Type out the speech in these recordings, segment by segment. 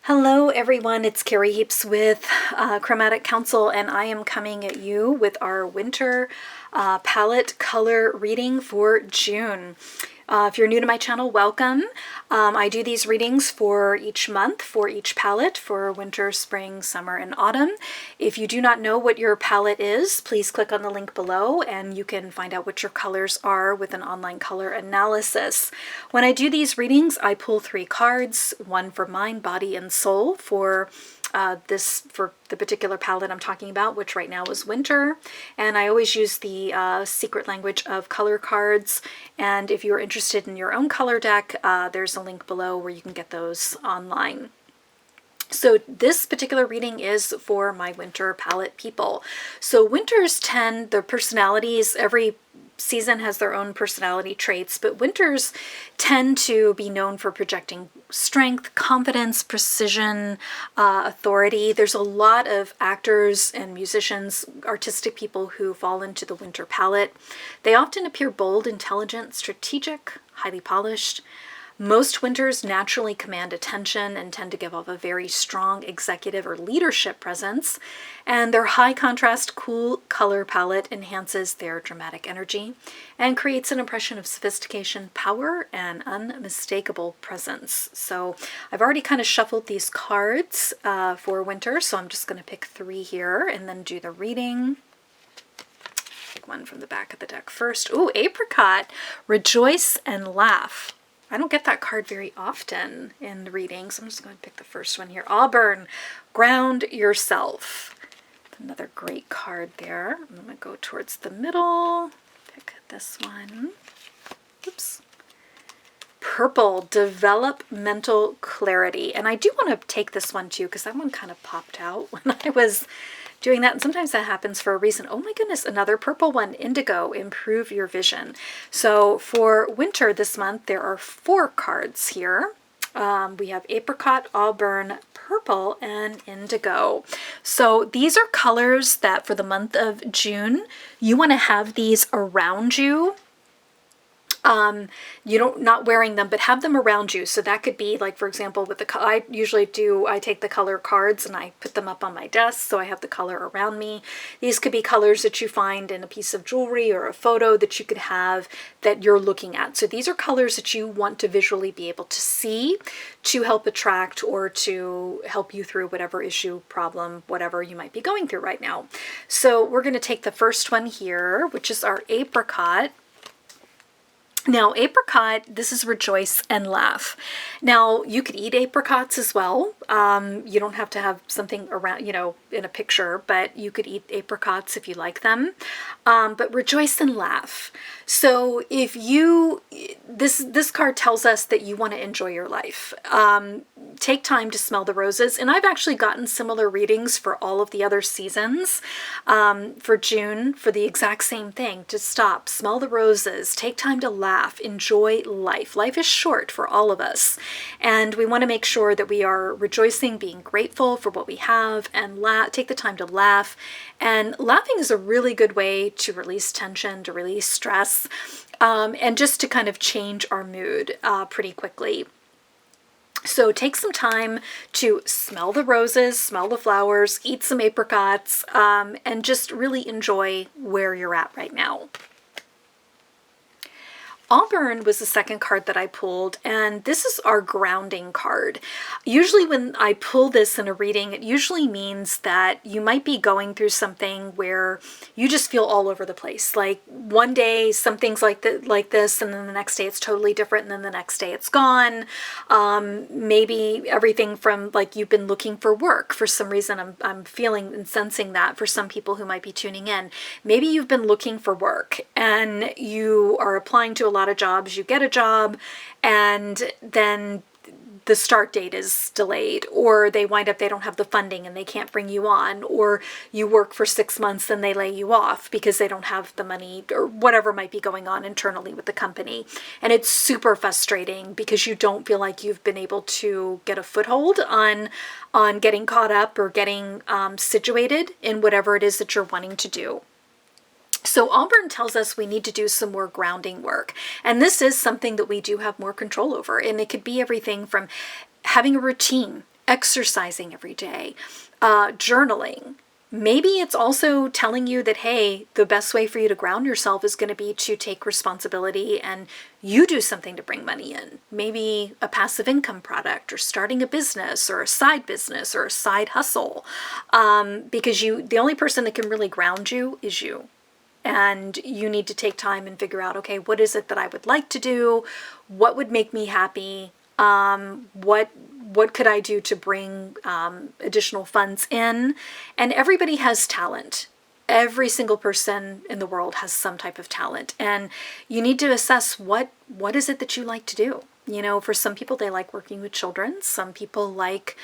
Hello everyone, it's Carrie Heaps with Chromatic Counsel, and I am coming at you with our winter palette color reading for June. If you're new to my channel, welcome. I do these readings for each month, for each palette, for winter, spring, summer, and autumn. If you do not know what your palette is, please click on the link below and you can find out what your colors are with an online color analysis. When I do these readings, I pull 3 cards, one for mind, body, and soul for for the particular palette I'm talking about, which right now is winter. And I always use the secret language of color cards. And if you're interested in your own color deck, there's a link below where you can get those online. So this particular reading is for my winter palette people. So winters tend, their personalities, every season has their own personality traits, but winters tend to be known for projecting strength, confidence, precision, authority. There's a lot of actors and musicians, artistic people who fall into the winter palette. They often appear bold, intelligent, strategic, highly polished. Most winters naturally command attention and tend to give off a very strong executive or leadership presence, and their high contrast, cool color palette enhances their dramatic energy and creates an impression of sophistication, power, and unmistakable presence. So I've already kind of shuffled these cards for winter, so I'm just going to pick 3 here and then do the reading. Pick one from the back of the deck first. Ooh, Apricot, Rejoice and Laugh. I don't get that card very often in the readings. So I'm just going to pick the first one here. Auburn, Ground Yourself. Another great card there. I'm going to go towards the middle. Pick this one. Oops. Purple, Developmental Clarity. And I do want to take this one too, because that one kind of popped out when I was doing that, and sometimes that happens for a reason. Oh my goodness, another purple one, Indigo, Improve Your Vision. So for winter this month, there are 4 cards here. We have Apricot, Auburn, Purple, and Indigo. So these are colors that for the month of June, you want to have these around you. You don't, not wearing them, but have them around you. So that could be like, for example, with the, I take the color cards and I put them up on my desk. So I have the color around me. These could be colors that you find in a piece of jewelry or a photo that you could have that you're looking at. So these are colors that you want to visually be able to see to help attract or to help you through whatever issue, problem, whatever you might be going through right now. So we're going to take the first one here, which is our Apricot. Now, apricot, this is Rejoice and Laugh. Now, you could eat apricots as well. You don't have to have something around, in a picture, but you could eat apricots if you like them. But rejoice and laugh. So if this card tells us that you want to enjoy your life. Take time to smell the roses. And I've actually gotten similar readings for all of the other seasons for June for the exact same thing. To stop, smell the roses, take time to laugh, enjoy life. Life is short for all of us. And we want to make sure that we are rejoicing, being grateful for what we have, and take the time to laugh. And laughing is a really good way to release tension, to release stress, and just to kind of change our mood pretty quickly. So take some time to smell the roses, smell the flowers, eat some apricots, and just really enjoy where you're at right now. Auburn was the second card that I pulled, and this is our grounding card. Usually when I pull this in a reading, it usually means that you might be going through something where you just feel all over the place. Like one day something's like this, and then the next day it's totally different, and then the next day it's gone. Maybe everything from like you've been looking for work for some reason. I'm feeling and sensing that for some people who might be tuning in. Maybe you've been looking for work and you are applying to a lot of jobs, you get a job, and then the start date is delayed, or they wind up they don't have the funding and they can't bring you on, or you work for 6 months and they lay you off because they don't have the money, or whatever might be going on internally with the company. And it's super frustrating because you don't feel like you've been able to get a foothold on getting caught up or getting situated in whatever it is that you're wanting to do. So Auburn tells us we need to do some more grounding work. And this is something that we do have more control over. And it could be everything from having a routine, exercising every day, journaling. Maybe it's also telling you that, hey, the best way for you to ground yourself is going to be to take responsibility and you do something to bring money in. Maybe a passive income product, or starting a business or a side hustle. Because the only person that can really ground you is you. And you need to take time and figure out, okay, what is it that I would like to do? What would make me happy? What could I do to bring additional funds in? And everybody has talent. Every single person in the world has some type of talent. And you need to assess what is it that you like to do. You know, for some people, they like working with children. Some people like,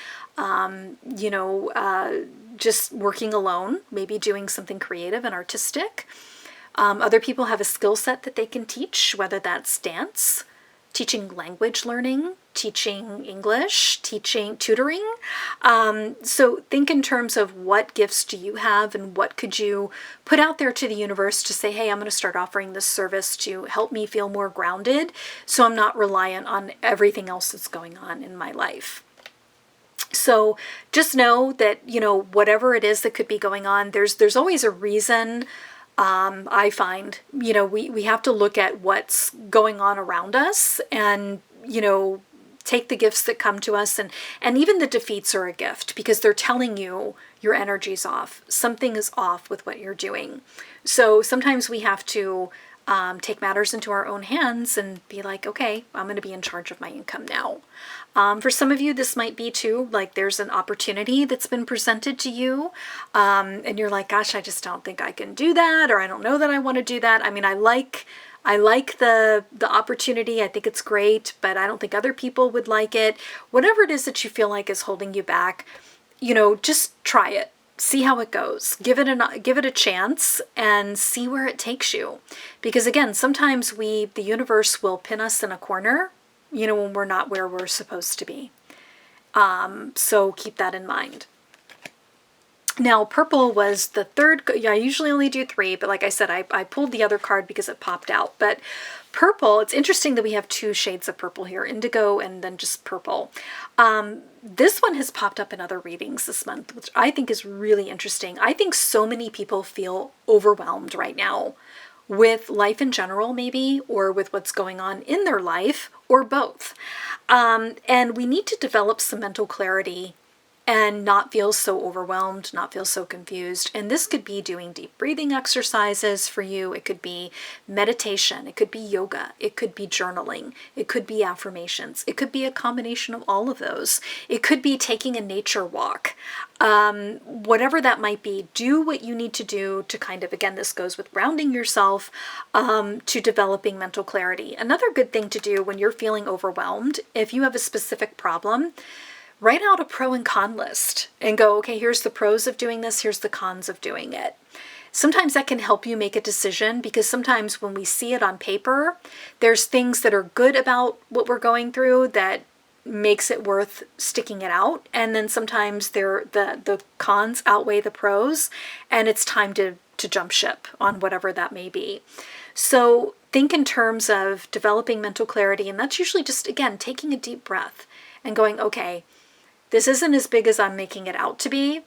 just working alone, maybe doing something creative and artistic. Other people have a skill set that they can teach, whether that's dance, teaching language learning, teaching English, tutoring. So think in terms of what gifts do you have and what could you put out there to the universe to say, hey, I'm going to start offering this service to help me feel more grounded so I'm not reliant on everything else that's going on in my life. So just know that, whatever it is that could be going on, there's always a reason. I find, we have to look at what's going on around us and, take the gifts that come to us, and even the defeats are a gift because they're telling you your energy's off. Something is off with what you're doing. So sometimes we have to take matters into our own hands and be like, okay, I'm going to be in charge of my income now. For some of you, this might be too, like there's an opportunity that's been presented to you, and you're like, gosh, I just don't think I can do that, or I don't know that I want to do that. I mean, I like the opportunity. I think it's great, but I don't think other people would like it. Whatever it is that you feel like is holding you back, just try it. See how it goes. Give it a chance and see where it takes you. Because again, sometimes the universe will pin us in a corner, when we're not where we're supposed to be. So keep that in mind. Now, purple was the third. I usually only do 3, but like I said, I pulled the other card because it popped out. But purple, it's interesting that we have 2 shades of purple here, indigo and then just purple. This one has popped up in other readings this month, which I think is really interesting. I think so many people feel overwhelmed right now with life in general, maybe, or with what's going on in their life, or both. And we need to develop some mental clarity and not feel so overwhelmed, not feel so confused. And this could be doing deep breathing exercises for you. It could be meditation. It could be yoga. It could be journaling. It could be affirmations. It could be a combination of all of those. It could be taking a nature walk. Whatever that might be, do what you need to do to kind of, again, this goes with grounding yourself, to developing mental clarity. Another good thing to do when you're feeling overwhelmed, if you have a specific problem, write out a pro and con list and go, okay, here's the pros of doing this, here's the cons of doing it. Sometimes that can help you make a decision, because sometimes when we see it on paper, there's things that are good about what we're going through that makes it worth sticking it out. And then sometimes the cons outweigh the pros, and it's time to jump ship on whatever that may be. So think in terms of developing mental clarity, and that's usually just, again, taking a deep breath and going, okay, this isn't as big as I'm making it out to be.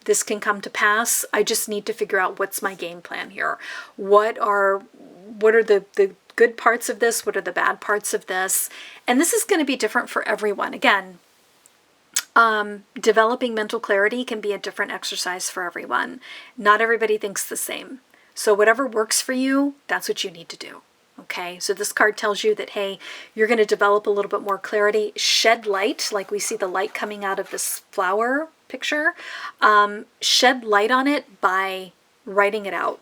This can come to pass. I just need to figure out what's my game plan here. What are the good parts of this? What are the bad parts of this? And this is going to be different for everyone. Again, developing mental clarity can be a different exercise for everyone. Not everybody thinks the same. So whatever works for you, that's what you need to do. Okay, so this card tells you that, hey, you're going to develop a little bit more clarity, shed light, like we see the light coming out of this flower picture. Shed light on it by writing it out.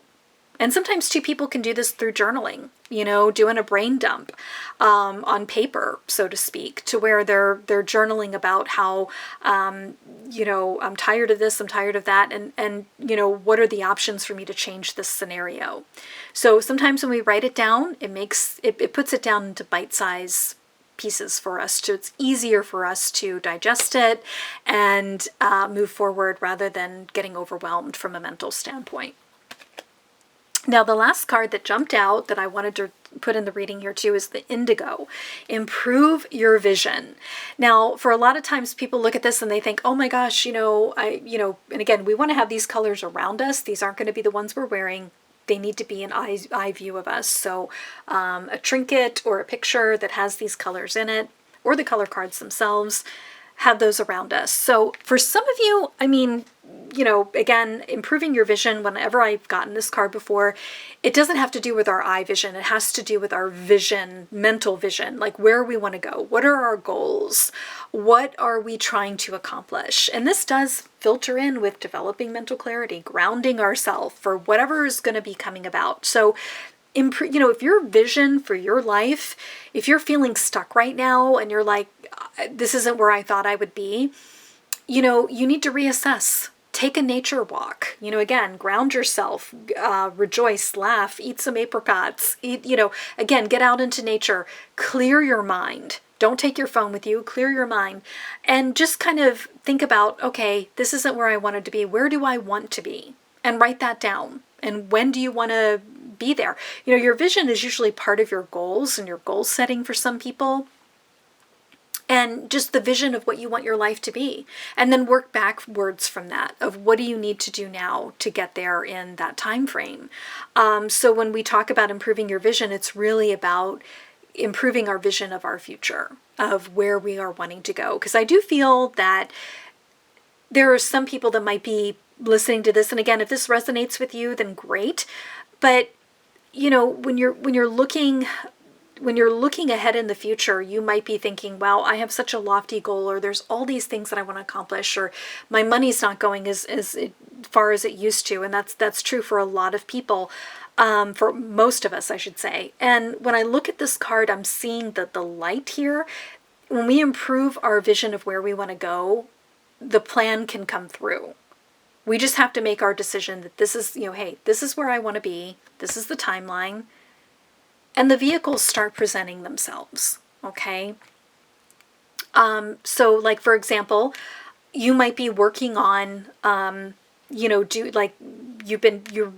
And sometimes 2 people can do this through journaling, doing a brain dump on paper, so to speak, to where they're journaling about how, I'm tired of this, I'm tired of that, and what are the options for me to change this scenario. So sometimes when we write it down, it puts it down into bite-size pieces for us it's easier for us to digest it and move forward rather than getting overwhelmed from a mental standpoint. Now, the last card that jumped out that I wanted put in the reading here too is the indigo. Improve your vision. Now, for a lot of times people look at this and they think, oh my gosh, and again, we want to have these colors around us. These aren't going to be the ones we're wearing. They need to be an eye view of us. So a trinket or a picture that has these colors in it, or the color cards themselves, have those around us. So for some of you, again, improving your vision, whenever I've gotten this card before, it doesn't have to do with our eye vision. It has to do with our vision, mental vision, like where we want to go. What are our goals? What are we trying to accomplish? And this does filter in with developing mental clarity, grounding ourselves for whatever is going to be coming about. So if your vision for your life, if you're feeling stuck right now and you're like, this isn't where I thought I would be, you need to reassess. Take a nature walk. Again, ground yourself, rejoice, laugh, eat some apricots, again, get out into nature, clear your mind. Don't take your phone with you, clear your mind, and just kind of think about, okay, this isn't where I wanted to be. Where do I want to be? And write that down. And when do you want to be there? Your vision is usually part of your goals and your goal setting for some people. And just the vision of what you want your life to be. And then work backwards from that of what do you need to do now to get there in that time frame. So when we talk about improving your vision, it's really about improving our vision of our future, of where we are wanting to go. Because I do feel that there are some people that might be listening to this. And again, if this resonates with you, then great. But, when you're looking ahead in the future, you might be thinking, wow, I have such a lofty goal, or there's all these things that I want to accomplish, or my money's not going as far as it used to. And that's true for a lot of people, for most of us, I should say. And when I look at this card, I'm seeing that the light here, when we improve our vision of where we want to go, the plan can come through. We just have to make our decision that this is, hey, this is where I want to be. This is the timeline. And the vehicles start presenting themselves, okay? So like, for example, you might be working on, you're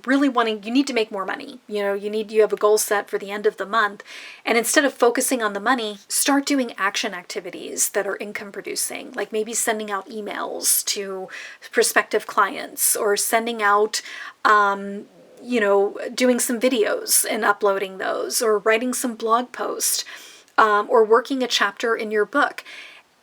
really wanting, you need to make more money. You have a goal set for the end of the month. And instead of focusing on the money, start doing action activities that are income producing, like maybe sending out emails to prospective clients, or sending out, doing some videos and uploading those, or writing some blog post, or working a chapter in your book.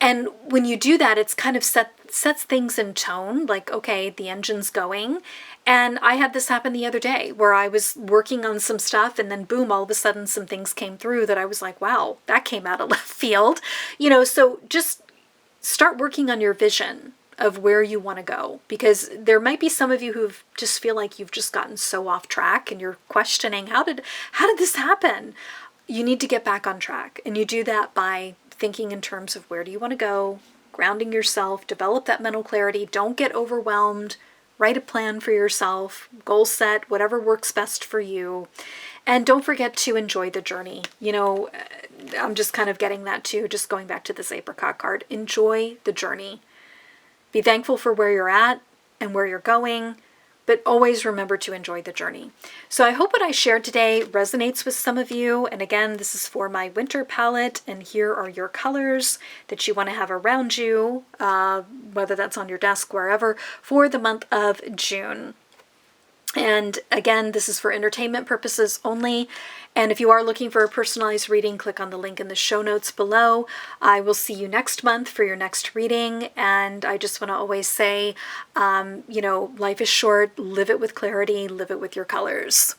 And when you do that, it's kind of sets things in tone, like, okay, the engine's going. And I had this happen the other day where I was working on some stuff, and then boom, all of a sudden some things came through that I was like, wow, that came out of left field. So just start working on your vision of where you want to go, because there might be some of you who just feel like you've just gotten so off track and you're questioning, how did this happen? You need to get back on track, and you do that by thinking in terms of where do you want to go, grounding yourself, develop that mental clarity. Don't get overwhelmed. Write a plan for yourself, goal set, whatever works best for you. And don't forget to enjoy the journey. I'm just kind of getting that too, just going back to this apricot card. Enjoy the journey. Be thankful for where you're at and where you're going, but always remember to enjoy the journey. So I hope what I shared today resonates with some of you. And again, this is for my winter palette, and here are your colors that you want to have around you, whether that's on your desk, wherever, for the month of June. And again, this is for entertainment purposes only. And if you are looking for a personalized reading, click on the link in the show notes below. I will see you next month for your next reading. And I just want to always say, life is short. Live it with clarity. Live it with your colors.